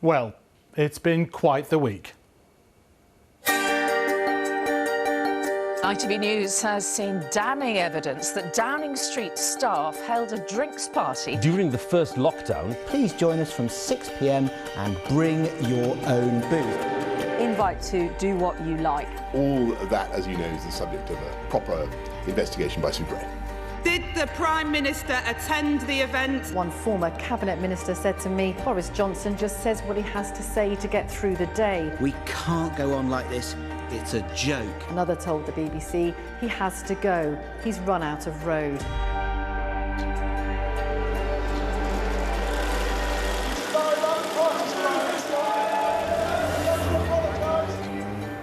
Well, it's been quite the week. ITV News has seen damning evidence that Downing Street staff held a drinks party during the first lockdown. Please join us from 6 p.m. and bring your own booze. Invite to do what you like. All of that, as you know, is the subject of a proper investigation by Sue Gray. Did the Prime Minister attend the event? One former Cabinet Minister said to me, Boris Johnson just says what he has to say to get through the day. We can't go on like this. It's a joke. Another told the BBC he has to go. He's run out of road.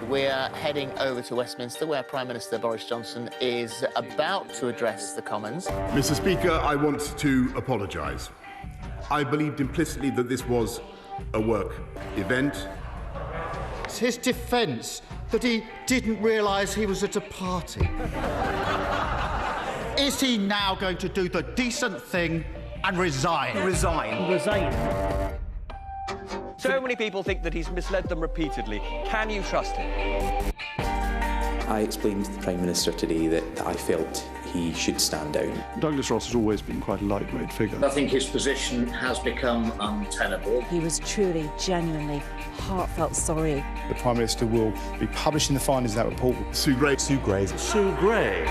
We're heading over to Westminster, where Prime Minister Boris Johnson is about to address the Commons. Mr. Speaker, I want to apologise. I believed implicitly that this was a work event. It's his defence that he didn't realise he was at a party. Is he now going to do the decent thing and resign? Resign. So many people think that he's misled them repeatedly. Can you trust him? I explained to the Prime Minister today that I felt he should stand down. Douglas Ross has always been quite a lightweight figure. I think his position has become untenable. He was truly, genuinely, heartfelt sorry. The Prime Minister will be publishing the findings of that report. Sue Gray. Sue Gray. Sue Gray.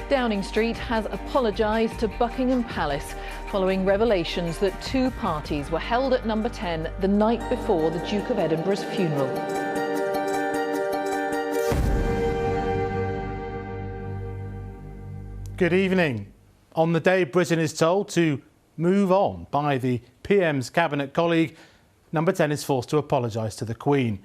Downing Street has apologised to Buckingham Palace following revelations that two parties were held at number 10 the night before the Duke of Edinburgh's funeral. Good evening. On the day Britain is told to move on by the PM's cabinet colleague, number 10 is forced to apologise to the Queen.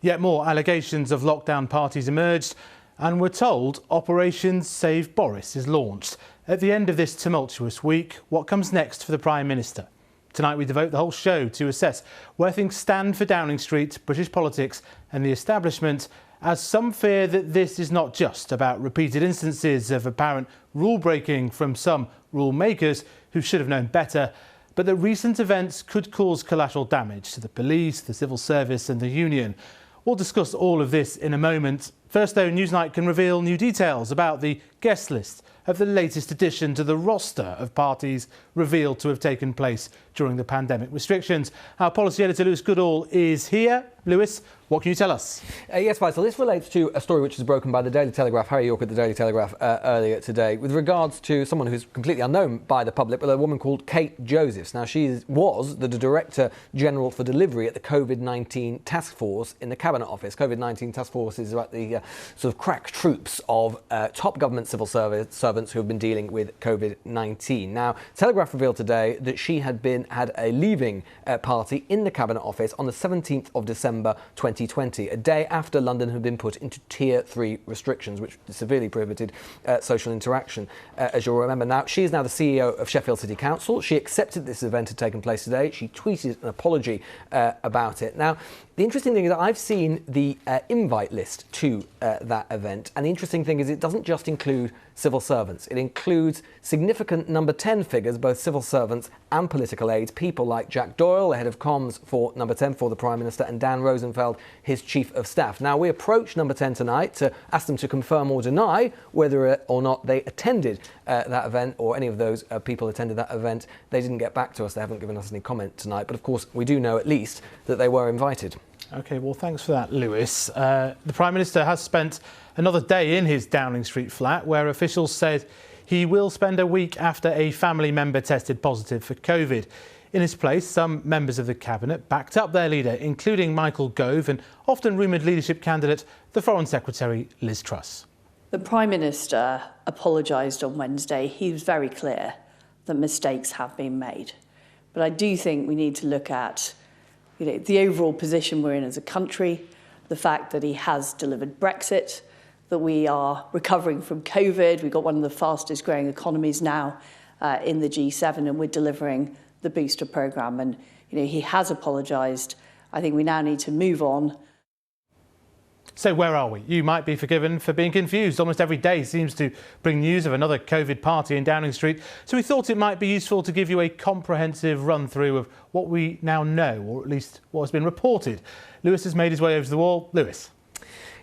Yet more allegations of lockdown parties emerged, and we're told Operation Save Boris is launched. At the end of this tumultuous week, what comes next for the Prime Minister? Tonight we devote the whole show to assess where things stand for Downing Street, British politics and the establishment, as some fear that this is not just about repeated instances of apparent rule-breaking from some rule-makers who should have known better, but that recent events could cause collateral damage to the police, the civil service and the union. We'll discuss all of this in a moment. First, though, Newsnight can reveal new details about the guest list of the latest addition to the roster of parties revealed to have taken place during the pandemic restrictions. Our policy editor, Lewis Goodall, is here. Lewis, what can you tell us? Yes, Faisal, this relates to a story which was broken by the Daily Telegraph, Harry York at the Daily Telegraph earlier today, with regards to someone who's completely unknown by the public, but a woman called Kate Josephs. Now, she was the Director General for Delivery at the COVID-19 Task Force in the Cabinet Office. COVID-19 Task Force is about the sort of crack troops of top government civil servants who have been dealing with COVID-19. Now, Telegraph revealed today that she had a leaving party in the Cabinet Office on the 17th of December 2020, a day after London had been put into Tier 3 restrictions, which severely prohibited social interaction, as you'll remember. Now, she is now the CEO of Sheffield City Council. She accepted this event had taken place today. She tweeted an apology about it. Now, the interesting thing is that I've seen the invite list to that event, and the interesting thing is it doesn't just include civil servants. It includes significant number 10 figures, both civil servants and political aides, people like Jack Doyle, the head of comms for number 10 for the Prime Minister, and Dan Rosenfeld, his Chief of Staff. Now, we approached number 10 tonight to ask them to confirm or deny whether or not they attended that event, or any of those people attended that event. They didn't get back to us. They haven't given us any comment tonight. But of course, we do know at least that they were invited. OK, well, thanks for that, Lewis. The Prime Minister has spent another day in his Downing Street flat, where officials said he will spend a week after a family member tested positive for COVID. In his place, some members of the Cabinet backed up their leader, including Michael Gove and often rumoured leadership candidate, the Foreign Secretary Liz Truss. The Prime Minister apologised on Wednesday. He was very clear that mistakes have been made. But I do think we need to look at the overall position we're in as a country, the fact that he has delivered Brexit, that we are recovering from COVID. We've got one of the fastest growing economies now in the G7, and we're delivering the booster programme. And he has apologised. I think we now need to move on. So where are we? You might be forgiven for being confused. Almost every day seems to bring news of another COVID party in Downing Street. So we thought it might be useful to give you a comprehensive run through of what we now know, or at least what has been reported. Lewis has made his way over to the wall. Lewis.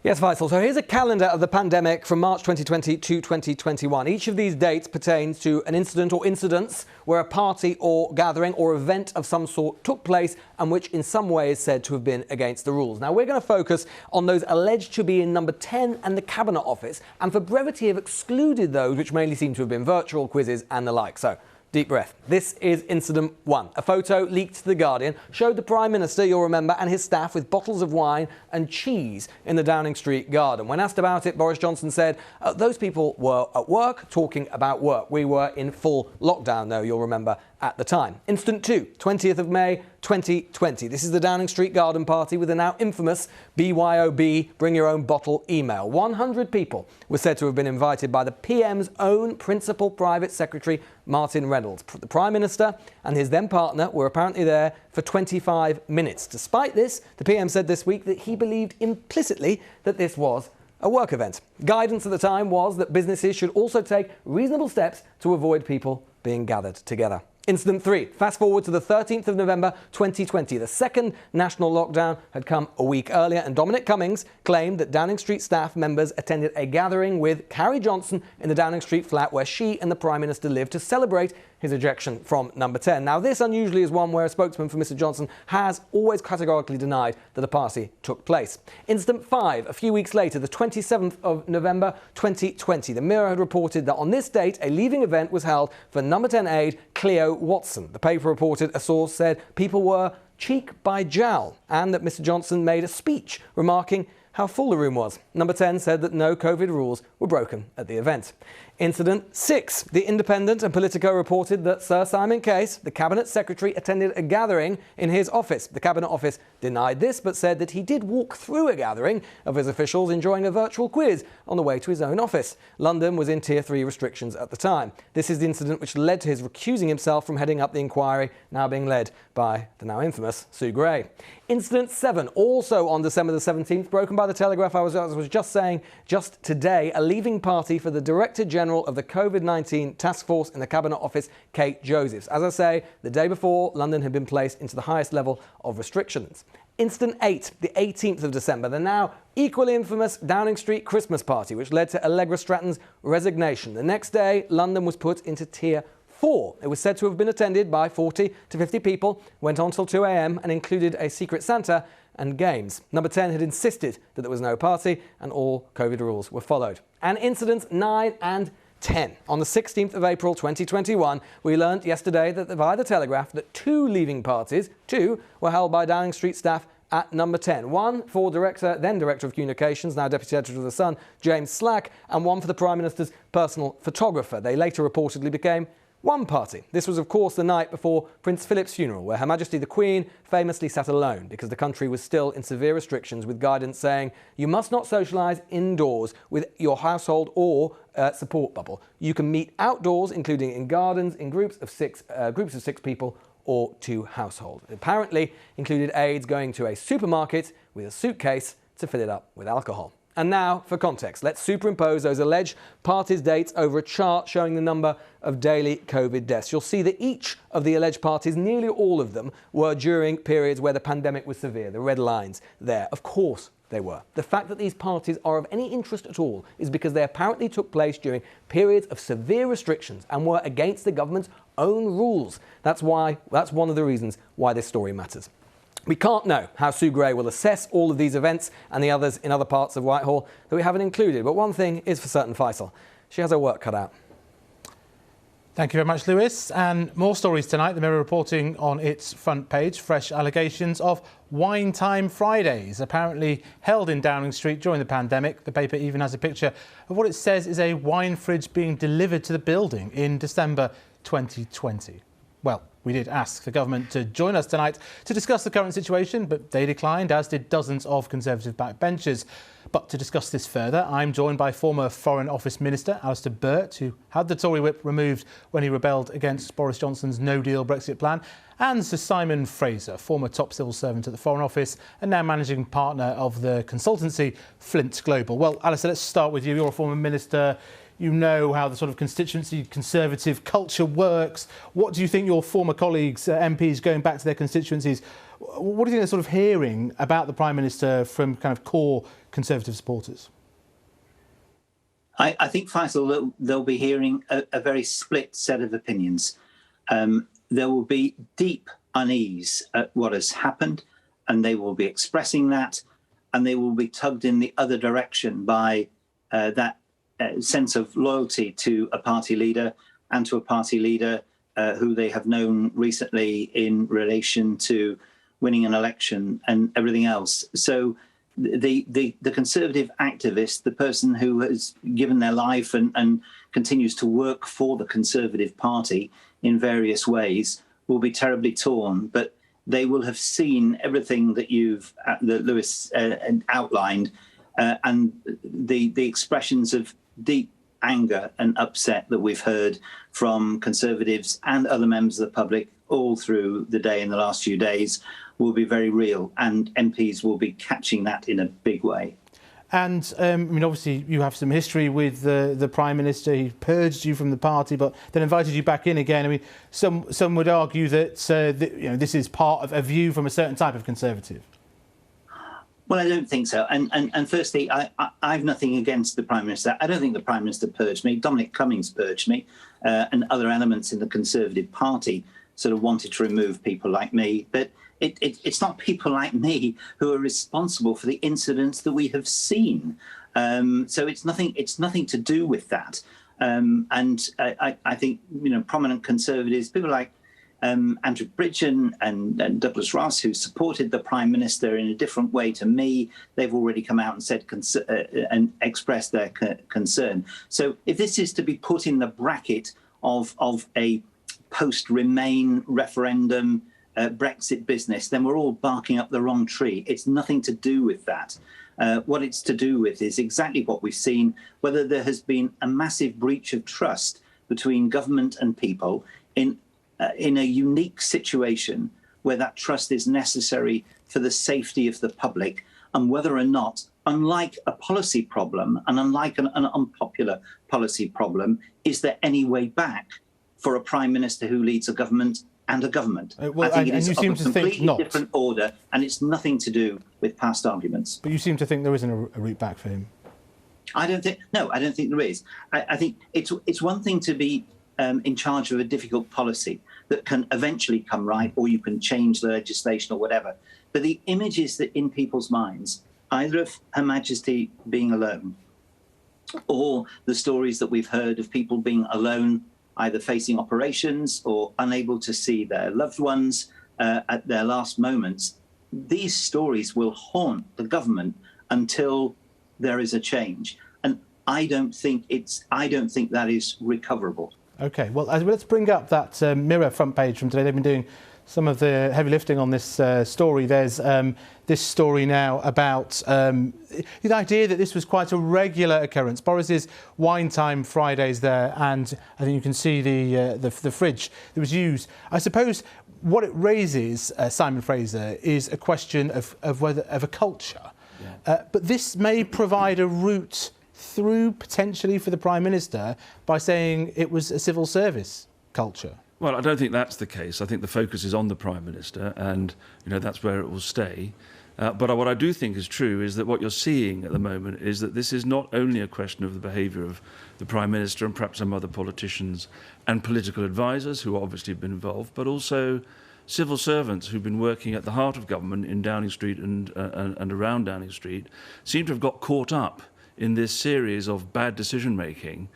Yes, Faisal. So here's a calendar of the pandemic from March 2020 to 2021. Each of these dates pertains to an incident or incidents where a party or gathering or event of some sort took place and which in some way is said to have been against the rules. Now, we're going to focus on those alleged to be in number 10 and the Cabinet Office, and for brevity have excluded those which mainly seem to have been virtual quizzes and the like. So, deep breath. This is incident 1. A photo leaked to The Guardian showed the Prime Minister, you'll remember, and his staff with bottles of wine and cheese in the Downing Street garden. When asked about it, Boris Johnson said, those people were at work talking about work. We were in full lockdown, though, you'll remember, at the time. Incident 2, 20th of May, 2020. This is the Downing Street garden party with the now infamous BYOB, bring your own bottle email. 100 people were said to have been invited by the PM's own principal private secretary, Martin Reynolds. The Prime Minister and his then partner were apparently there for 25 minutes. Despite this, the PM said this week that he believed implicitly that this was a work event. Guidance at the time was that businesses should also take reasonable steps to avoid people being gathered together. Incident 3. Fast forward to the 13th of November 2020. The second national lockdown had come a week earlier, and Dominic Cummings claimed that Downing Street staff members attended a gathering with Carrie Johnson in the Downing Street flat where she and the Prime Minister lived to celebrate his ejection from number 10. Now, this unusually is one where a spokesman for Mr Johnson has always categorically denied that a party took place. Incident 5. A few weeks later, the 27th of November 2020, the Mirror had reported that on this date, a leaving event was held for number 10 aide Cleo Watson. The paper reported a source said people were cheek by jowl and that Mr Johnson made a speech remarking how full the room was. Number 10 said that no COVID rules were broken at the event. Incident 6. The Independent and Politico reported that Sir Simon Case, the Cabinet Secretary, attended a gathering in his office. The Cabinet Office denied this, but said that he did walk through a gathering of his officials enjoying a virtual quiz on the way to his own office. London was in Tier 3 restrictions at the time. This is the incident which led to his recusing himself from heading up the inquiry, now being led by the now infamous Sue Gray. Incident 7, also on December the 17th, broken by the Telegraph. I was just saying, just today, a leaving party for the Director General of the COVID-19 Task Force in the Cabinet Office, Kate Josephs. As I say, the day before, London had been placed into the highest level of restrictions. Incident 8, the 18th of December, the now equally infamous Downing Street Christmas party, which led to Allegra Stratton's resignation. The next day, London was put into Tier 4. It was said to have been attended by 40 to 50 people, went on till 2 a.m. and included a Secret Santa and games. Number 10 had insisted that there was no party and all COVID rules were followed. And incidents 9 and 10. On the 16th of April 2021, we learnt yesterday that via the Telegraph that 2 leaving parties, 2, were held by Downing Street staff at number 10. One for then Director of Communications, now Deputy Editor of The Sun, James Slack, and one for the Prime Minister's personal photographer. They later reportedly became one party. This was, of course, the night before Prince Philip's funeral, where Her Majesty the Queen famously sat alone because the country was still in severe restrictions, with guidance saying you must not socialise indoors with your household or support bubble. You can meet outdoors, including in gardens, in groups of 6 people or 2 households. It apparently included aides going to a supermarket with a suitcase to fill it up with alcohol. And now, for context, let's superimpose those alleged parties' dates over a chart showing the number of daily COVID deaths. You'll see that each of the alleged parties, nearly all of them, were during periods where the pandemic was severe. The red lines there. Of course they were. The fact that these parties are of any interest at all is because they apparently took place during periods of severe restrictions and were against the government's own rules. That's one of the reasons why this story matters. We can't know how Sue Gray will assess all of these events and the others in other parts of Whitehall that we haven't included. But one thing is for certain, Faisal. She has her work cut out. Thank you very much, Lewis. And more stories tonight. The Mirror reporting on its front page fresh allegations of Wine Time Fridays, apparently held in Downing Street during the pandemic. The paper even has a picture of what it says is a wine fridge being delivered to the building in December 2020. Well, we did ask the government to join us tonight to discuss the current situation, but they declined, as did dozens of Conservative backbenchers. But to discuss this further, I'm joined by former Foreign Office Minister Alistair Burt, who had the Tory whip removed when he rebelled against Boris Johnson's no-deal Brexit plan, and Sir Simon Fraser, former top civil servant at the Foreign Office and now managing partner of the consultancy Flint Global. Well, Alistair, let's start with you. You're a former minister. You know how the sort of constituency Conservative culture works. What do you think your former colleagues, MPs, going back to their constituencies, what do you think they're sort of hearing about the Prime Minister from kind of core Conservative supporters? I think, Faisal, they'll be hearing a very split set of opinions. There will be deep unease at what has happened, and they will be expressing that, and they will be tugged in the other direction by that sense of loyalty to a party leader and to a party leader who they have known recently in relation to winning an election and everything else. So the Conservative activist, the person who has given their life and continues to work for the Conservative Party in various ways, will be terribly torn. But they will have seen everything that that Lewis outlined, and the expressions of deep anger and upset that we've heard from Conservatives and other members of the public all through the day in the last few days will be very real, and MPs will be catching that in a big way. And, I mean, obviously you have some history with the Prime Minister. He purged you from the party, but then invited you back in again. I mean, some would argue that, this is part of a view from a certain type of Conservative. Well, I don't think so. And firstly, I've nothing against the Prime Minister. I don't think the Prime Minister purged me. Dominic Cummings purged me, and other elements in the Conservative Party sort of wanted to remove people like me. But it's not people like me who are responsible for the incidents that we have seen. So it's nothing to do with that. And I think, prominent Conservatives, people like Andrew Bridgen and Douglas Ross, who supported the Prime Minister in a different way to me, they've already come out and said and expressed their concern. So if this is to be put in the bracket of a post-Remain referendum Brexit business, then we're all barking up the wrong tree. It's nothing to do with that. What it's to do with is exactly what we've seen, whether there has been a massive breach of trust between government and people in a unique situation where that trust is necessary for the safety of the public, and whether or not, unlike a policy problem and unlike an unpopular policy problem, is there any way back for a Prime Minister who leads a government and a government? Well, I think it is you of seem a to think completely not. different order, and it's nothing to do with past arguments. But you seem to think there isn't a route back for him. I don't think there is. I think it's one thing to be in charge of a difficult policy that can eventually come right, or you can change the legislation or whatever. But the images that in people's minds, either of Her Majesty being alone, or the stories that we've heard of people being alone, either facing operations or unable to see their loved ones at their last moments, these stories will haunt the government until there is a change. And I don't think that is recoverable. OK, well, let's bring up that Mirror front page from today. They've been doing some of the heavy lifting on this story. There's this story now about the idea that this was quite a regular occurrence. Boris's wine time Fridays there, and I think you can see the fridge that was used. I suppose what it raises, Simon Fraser, is a question of a culture. Yeah. But this may provide a route through potentially for the Prime Minister by saying it was a civil service culture. Well, I don't think that's the case. I think the focus is on the Prime Minister, and that's where it will stay. But what I do think is true is that what you're seeing at the moment is that this is not only a question of the behaviour of the Prime Minister and perhaps some other politicians and political advisors who obviously have been involved, but also civil servants who've been working at the heart of government in Downing Street and around Downing Street seem to have got caught up in this series of bad decision-making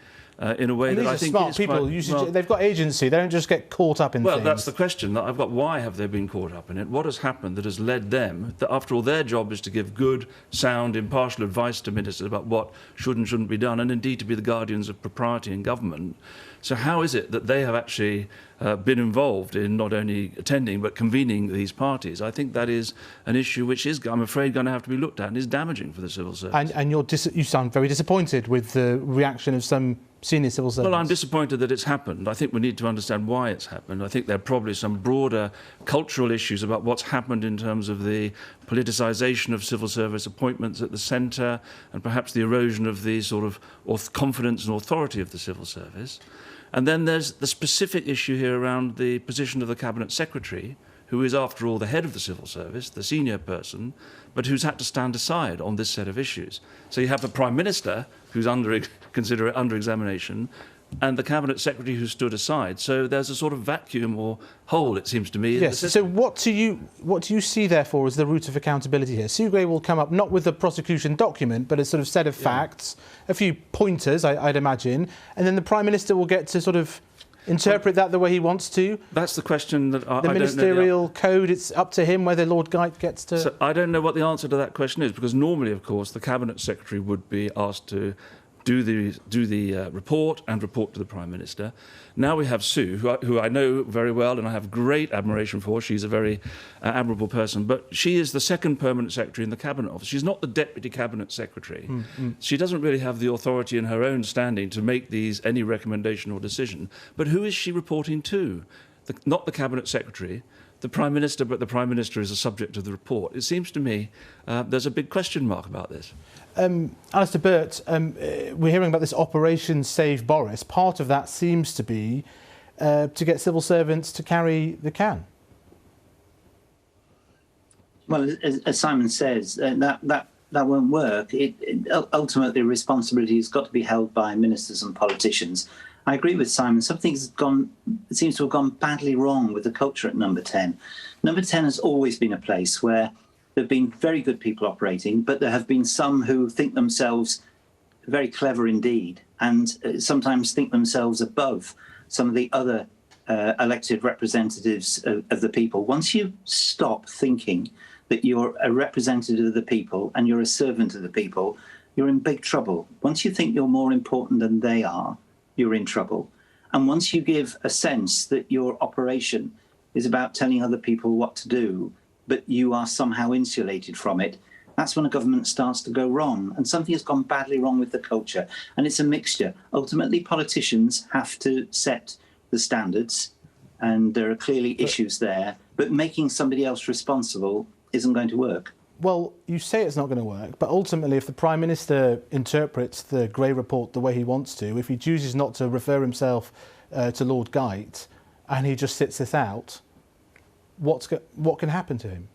in a way that I think smart people. They've got agency. They don't just get caught up in things. Well, that's the question that I've got. Why have they been caught up in it? What has happened that has led them, that after all their job is to give good, sound, impartial advice to ministers about what should and shouldn't be done, and indeed to be the guardians of propriety in government, So how is it that they have actually been involved in not only attending but convening these parties? I think that is an issue which is, I'm afraid, going to have to be looked at and is damaging for the civil service. And you sound very disappointed with the reaction of some senior civil servants. Well, I'm disappointed that it's happened. I think we need to understand why it's happened. I think there are probably some broader cultural issues about what's happened in terms of the politicisation of civil service appointments at the centre and perhaps the erosion of the sort of confidence and authority of the civil service. And then there's the specific issue here around the position of the Cabinet Secretary, who is, after all, the head of the civil service, the senior person, but who's had to stand aside on this set of issues. So you have the Prime Minister, who's under examination, and the Cabinet Secretary who stood aside. So there's a sort of vacuum or hole, it seems to me. Yes, so what do you see, therefore, as the route of accountability here? Sue Gray will come up not with a prosecution document, but a sort of set of facts, a few pointers, I'd imagine, and then the Prime Minister will get to sort of interpret that the way he wants to. That's the question that I don't know. The ministerial code, it's up to him whether Lord Geidt gets to... So I don't know what the answer to that question is, because normally, of course, the Cabinet Secretary would be asked to do the report and report to the Prime Minister. Now we have Sue, who I know very well and I have great admiration for. She's a very admirable person, but she is the second Permanent Secretary in the Cabinet Office. She's not the Deputy Cabinet Secretary. She doesn't really have the authority in her own standing to make any recommendation or decision. But who is she reporting to? Not the Cabinet Secretary, the Prime Minister, but the Prime Minister is a subject of the report. It seems to me there's a big question mark about this. Alistair Burt, we're hearing about this Operation Save Boris. Part of that seems to be to get civil servants to carry the can. Well, as Simon says, that won't work. Ultimately, responsibility has got to be held by ministers and politicians. I agree with Simon. Something's seems to have gone badly wrong with the culture at Number 10. Number 10 has always been a place where there have been very good people operating, but there have been some who think themselves very clever indeed and sometimes think themselves above some of the other elected representatives of the people. Once you stop thinking that you're a representative of the people and you're a servant of the people, you're in big trouble. Once you think you're more important than they are, you're in trouble. And once you give a sense that your operation is about telling other people what to do, but you are somehow insulated from it, that's when a government starts to go wrong. And something has gone badly wrong with the culture. And it's a mixture. Ultimately, politicians have to set the standards, and there are clearly issues there. But making somebody else responsible isn't going to work. Well, you say it's not going to work, but ultimately, if the Prime Minister interprets the Gray report the way he wants to, if he chooses not to refer himself to Lord Geidt and he just sits this out, what can happen to him?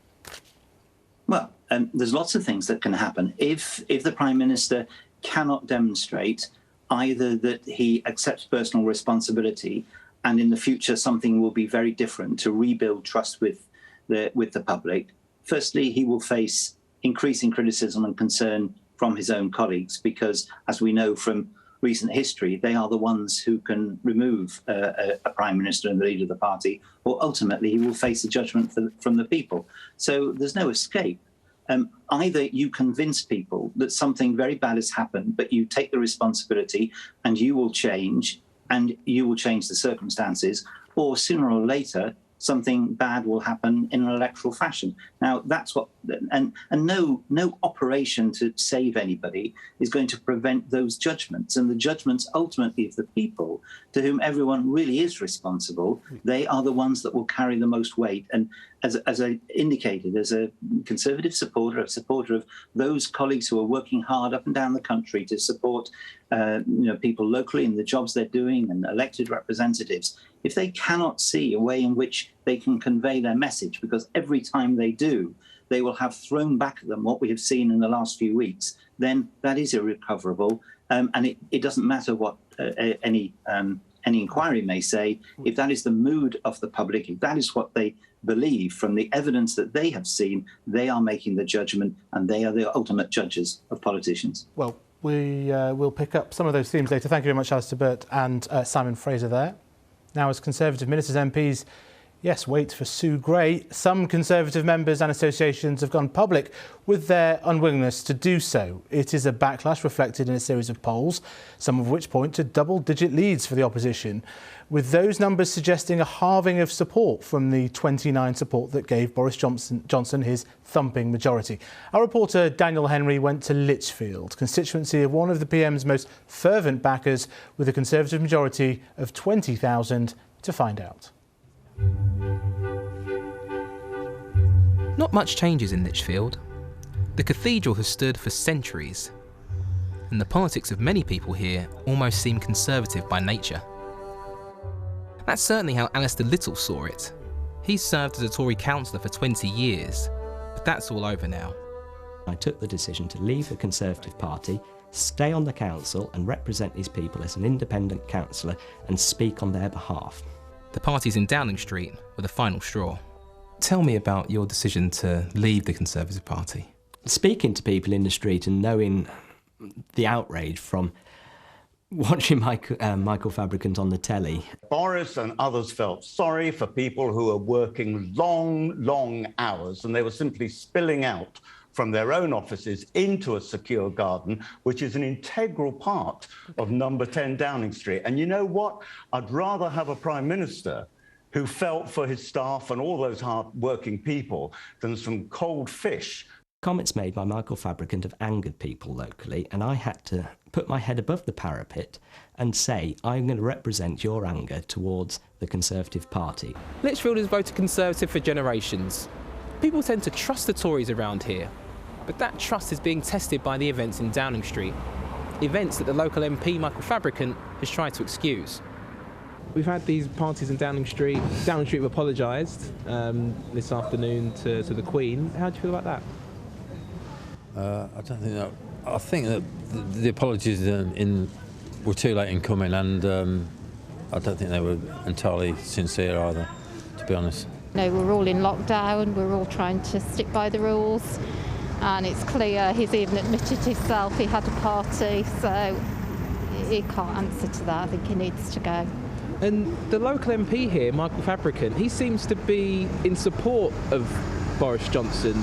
Well, there's lots of things that can happen. If the Prime Minister cannot demonstrate either that he accepts personal responsibility and in the future something will be very different to rebuild trust with the public, firstly, he will face increasing criticism and concern from his own colleagues because, as we know from recent history, they are the ones who can remove a Prime Minister and the leader of the party, or ultimately he will face a judgment from the people. So there's no escape. Either you convince people that something very bad has happened, but you take the responsibility and you will change the circumstances, or sooner or later, something bad will happen in an electoral fashion. Now, that's what, and no operation to save anybody is going to prevent those judgments. And the judgments ultimately of the people, to whom everyone really is responsible, they are the ones that will carry the most weight. And as I indicated, as a Conservative supporter, a supporter of those colleagues who are working hard up and down the country to support people locally in the jobs they're doing and elected representatives, if they cannot see a way in which they can convey their message, because every time they do, they will have thrown back at them what we have seen in the last few weeks, then that is irrecoverable. And it doesn't matter what any inquiry may say. If that is the mood of the public, if that is what they believe from the evidence that they have seen, they are making the judgment and they are the ultimate judges of politicians. Well, we will pick up some of those themes later. Thank you very much, Alistair Burt and Simon Fraser there. Now, as Conservative ministers, MPs, Yes, wait for Sue Gray. Some Conservative members and associations have gone public with their unwillingness to do so. It is a backlash reflected in a series of polls, some of which point to double-digit leads for the opposition, with those numbers suggesting a halving of support from the 29 support that gave Boris Johnson his thumping majority. Our reporter Daniel Henry went to Lichfield, constituency of one of the PM's most fervent backers, with a Conservative majority of 20,000, to find out. Not much changes in Lichfield. The cathedral has stood for centuries, and the politics of many people here almost seem Conservative by nature. That's certainly how Alistair Little saw it. He's served as a Tory councillor for 20 years, but that's all over now. I took the decision to leave the Conservative Party, stay on the council and represent these people as an independent councillor and speak on their behalf. The parties in Downing Street were the final straw. Tell me about your decision to leave the Conservative Party. Speaking to people in the street and knowing the outrage from watching Michael Fabricant on the telly. Boris and others felt sorry for people who were working long hours, and they were simply spilling out from their own offices into a secure garden, which is an integral part of number 10 Downing Street. And you know what? I'd rather have a Prime Minister who felt for his staff and all those hard-working people than some cold fish. Comments made by Michael Fabricant have angered people locally, and I had to put my head above the parapet and say, I'm going to represent your anger towards the Conservative Party. Lichfield has voted Conservative for generations. People tend to trust the Tories around here, but that trust is being tested by the events in Downing Street. Events that the local MP, Michael Fabricant, has tried to excuse. We've had these parties in Downing Street. Downing Street have apologised this afternoon to the Queen. How do you feel about that? I don't think that. I think that the apologies were too late in coming, and I don't think they were entirely sincere either, to be honest. No, we're all in lockdown. We're all trying to stick by the rules, and it's clear he's even admitted himself he had a party, so he can't answer to that. I think he needs to go. And the local MP here, Michael Fabricant, he seems to be in support of Boris Johnson,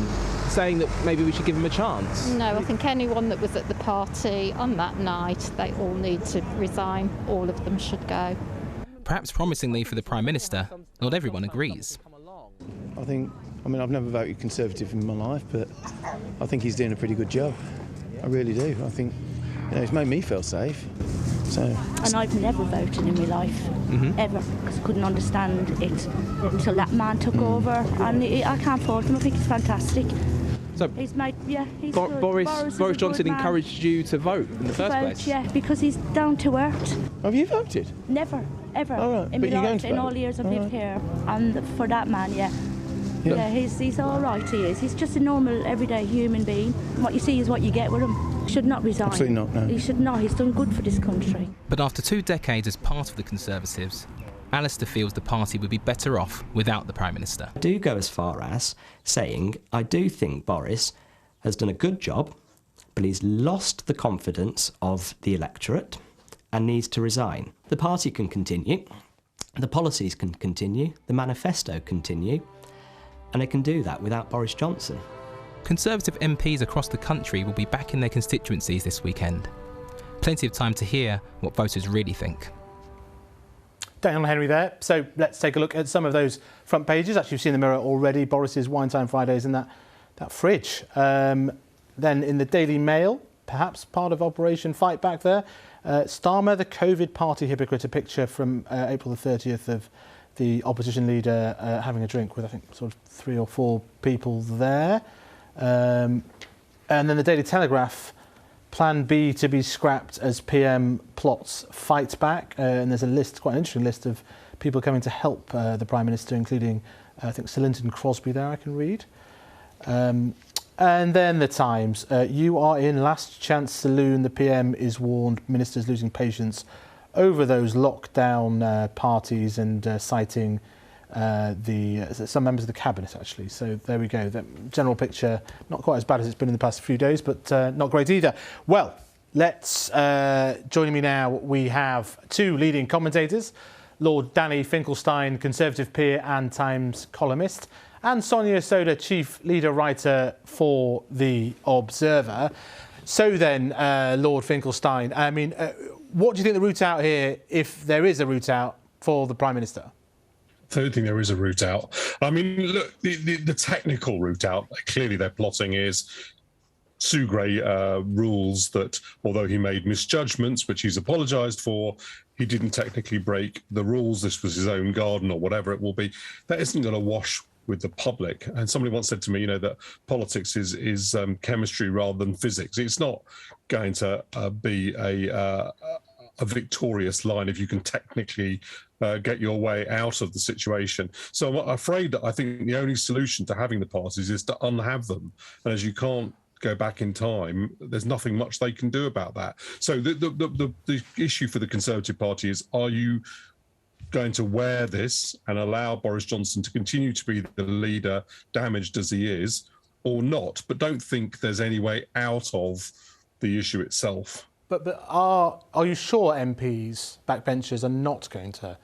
saying that maybe we should give him a chance. No, I think anyone that was at the party on that night, they all need to resign. All of them should go. Perhaps promisingly for the Prime Minister, not everyone agrees. I mean, I've never voted Conservative in my life, but I think he's doing a pretty good job. I really do. I think, it's made me feel safe. So. And I've never voted in my life, ever, because I couldn't understand it until that man took over, and I can't fault him. I think he's fantastic. So he's made, he's good. Boris Johnson encouraged you to vote in the first place? Yeah, because he's down to earth. Have you voted? Never, ever. All right. In my life, in all the years I've lived here, and for that man, yeah, he's all right. He is. He's just a normal, everyday human being. What you see is what you get with him. He should not resign. Absolutely not, no. He should not. He's done good for this country. But after 2 decades as part of the Conservatives, Alistair feels the party would be better off without the Prime Minister. I do go as far as saying I do think Boris has done a good job, but he's lost the confidence of the electorate and needs to resign. The party can continue, the policies can continue, the manifesto continue, and they can do that without Boris Johnson. Conservative MPs across the country will be back in their constituencies this weekend. Plenty of time to hear what voters really think. Daniel Henry there. So let's take a look at some of those front pages. Actually, you've seen the Mirror already. Boris's Wine Time Fridays in that fridge. Then in the Daily Mail, perhaps part of Operation Fight Back there. Starmer, the COVID party hypocrite, a picture from April the 30th of the opposition leader having a drink with, I think, sort of 3 or 4 people there. And then the Daily Telegraph, Plan B to be scrapped as PM plots fight back. And there's a list, quite an interesting list of people coming to help the Prime Minister, including, I think, Sir Linton Crosby there, I can read. And then the Times, you are in last chance saloon. The PM is warned ministers losing patience over those lockdown parties and citing some members of the cabinet, actually. So there we go. The general picture, not quite as bad as it's been in the past few days, but not great either. Well, let's joining me now. We have 2 leading commentators. Lord Danny Finkelstein, Conservative peer and Times columnist, and Sonia Soda, chief leader writer for The Observer. So then, Lord Finkelstein, I mean, what do you think the route out here, if there is a route out for the Prime Minister? I don't think there is a route out. I mean, look, the technical route out, clearly they're plotting is Sue Gray rules that although he made misjudgments, which he's apologised for, he didn't technically break the rules. This was his own garden or whatever it will be. That isn't going to wash with the public. And somebody once said to me, you know, that politics is chemistry rather than physics. It's not going to be a victorious line if you can technically get your way out of the situation. So I'm afraid that I think the only solution to having the parties is to unhave them. And as you can't go back in time, there's nothing much they can do about that. So the issue for the Conservative Party is, are you going to wear this and allow Boris Johnson to continue to be the leader, damaged as he is, or not? But don't think there's any way out of the issue itself. But are you sure MPs, backbenchers, are not going to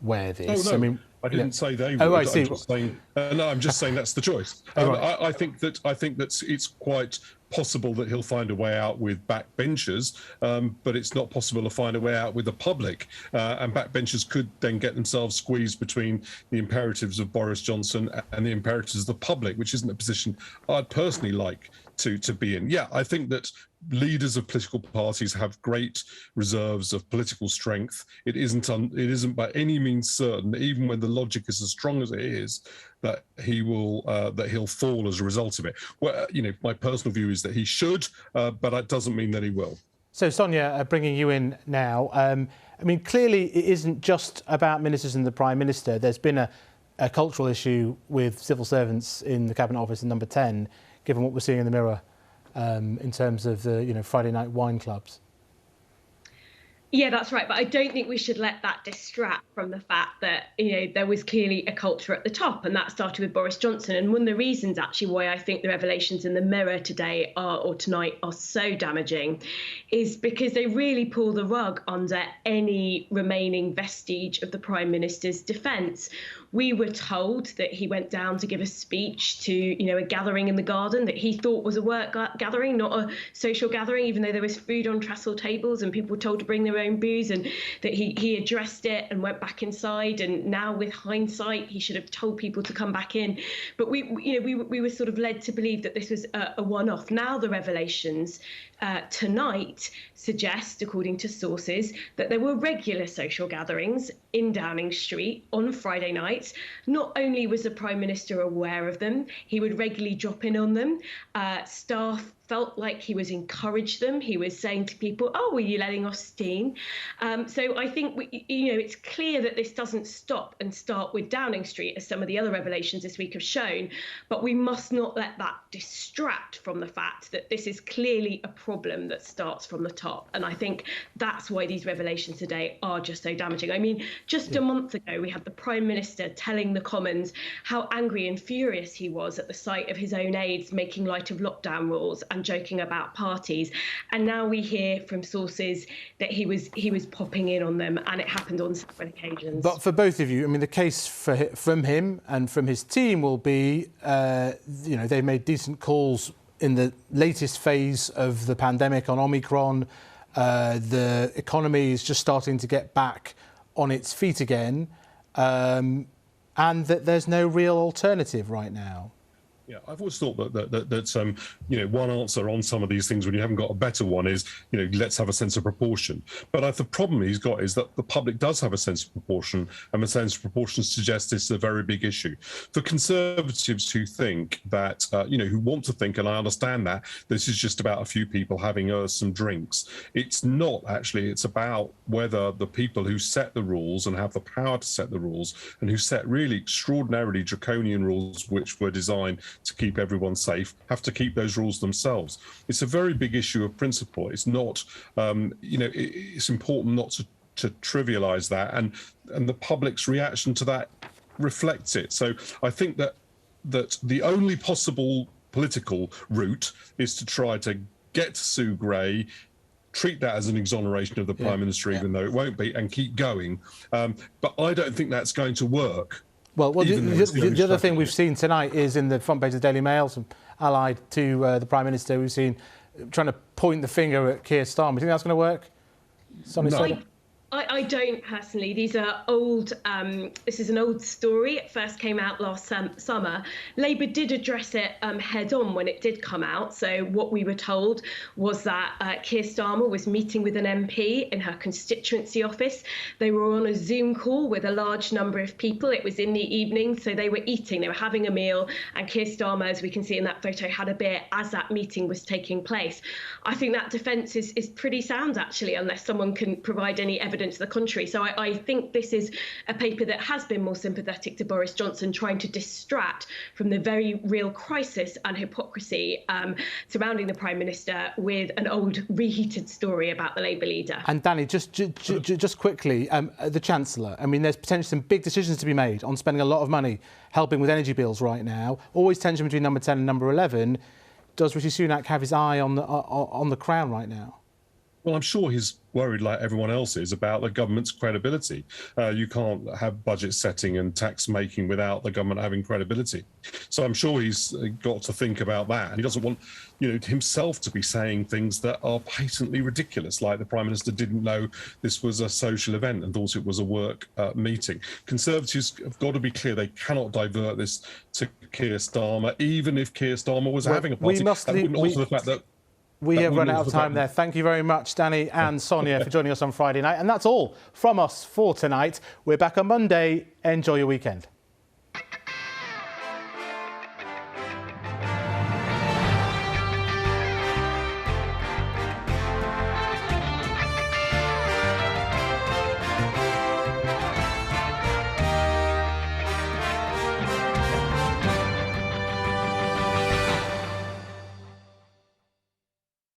wear this? Oh, no. I mean, I didn't say they would. Oh, I see. I'm just saying, no, I'm just saying that's the choice. Right. I think that it's quite possible that he'll find a way out with backbenchers, but it's not possible to find a way out with the public. And backbenchers could then get themselves squeezed between the imperatives of Boris Johnson and the imperatives of the public, which isn't a position I'd personally like to be in. Yeah, I think that leaders of political parties have great reserves of political strength. It isn't by any means certain that even when the logic is as strong as it is, that he'll fall as a result of it. Well, you know, my personal view is that he should, but that doesn't mean that he will. So, Sonia, bringing you in now. I mean, clearly it isn't just about ministers and the Prime Minister. There's been a cultural issue with civil servants in the Cabinet Office in number 10, given what we're seeing in the Mirror in terms of the Friday night wine clubs. Yeah, that's right. But I don't think we should let that distract from the fact that, there was clearly a culture at the top, and that started with Boris Johnson. And one of the reasons actually why I think the revelations in the Mirror today or tonight are so damaging is because they really pull the rug under any remaining vestige of the Prime Minister's defence. We were told that he went down to give a speech to, a gathering in the garden that he thought was a work gathering, not a social gathering, even though there was food on trestle tables and people were told to bring their own booze, and that he addressed it and went back inside. And now, with hindsight, he should have told people to come back in. But we were sort of led to believe that this was a one-off. Now the revelations tonight suggest, according to sources, that there were regular social gatherings in Downing Street on Friday nights. Not only was the Prime Minister aware of them, he would regularly drop in on them. Staff felt like he was encouraged them. He was saying to people, "Oh, were you letting off steam?" So I think it's clear that this doesn't stop and start with Downing Street, as some of the other revelations this week have shown. But we must not let that distract from the fact that this is clearly a problem that starts from the top. And I think that's why these revelations today are just so damaging. I mean, just a month ago, we had the Prime Minister telling the Commons how angry and furious he was at the sight of his own aides making light of lockdown rules and joking about parties. And now we hear from sources that he was popping in on them, and it happened on several occasions. But for both of you, I mean, the case from him and from his team will be, they made decent calls in the latest phase of the pandemic on Omicron. The economy is just starting to get back on its feet again, and that there's no real alternative right now. Yeah, I've always thought that one answer on some of these things when you haven't got a better one is, let's have a sense of proportion. But the problem he's got is that the public does have a sense of proportion, and the sense of proportion suggests this is a very big issue. For Conservatives who think that, who want to think, and I understand that, this is just about a few people having some drinks. It's not actually. It's about whether the people who set the rules and have the power to set the rules, and who set really extraordinarily draconian rules which were designed to keep everyone safe, have to keep those rules themselves. It's a very big issue of principle. It's not, it's important not to trivialise that, and the public's reaction to that reflects it. So I think that the only possible political route is to try to get Sue Gray treat that as an exoneration of the Prime Minister, even though it won't be, and keep going. But I don't think that's going to work. Well, the other thing we've seen tonight is in the front page of the Daily Mail, some allied to the Prime Minister, we've seen trying to point the finger at Keir Starmer. Do you think that's going to work? No. I don't personally. These are old. This is an old story. It first came out last summer. Labour did address it head on when it did come out. So what we were told was that Keir Starmer was meeting with an MP in her constituency office. They were on a Zoom call with a large number of people. It was in the evening, so they were eating. They were having a meal, and Keir Starmer, as we can see in that photo, had a beer as that meeting was taking place. I think that defence is pretty sound, actually, unless someone can provide any evidence to the contrary. So I think this is a paper that has been more sympathetic to Boris Johnson, trying to distract from the very real crisis and hypocrisy surrounding the Prime Minister with an old reheated story about the Labour leader. And Danny, just quickly, the Chancellor, I mean, there's potentially some big decisions to be made on spending a lot of money helping with energy bills right now. Always tension between number 10 and number 11. Does Rishi Sunak have his eye on the crown right now? Well, I'm sure he's worried, like everyone else is, about the government's credibility. You can't have budget setting and tax making without the government having credibility. So I'm sure he's got to think about that. And he doesn't want, himself to be saying things that are patently ridiculous, like the Prime Minister didn't know this was a social event and thought it was a work meeting. Conservatives have got to be clear they cannot divert this to Keir Starmer, even if Keir Starmer was having a party. That wouldn't alter the fact that we have run out of time there. Thank you very much, Danny and Sonia, for joining us on Friday night. And that's all from us for tonight. We're back on Monday. Enjoy your weekend.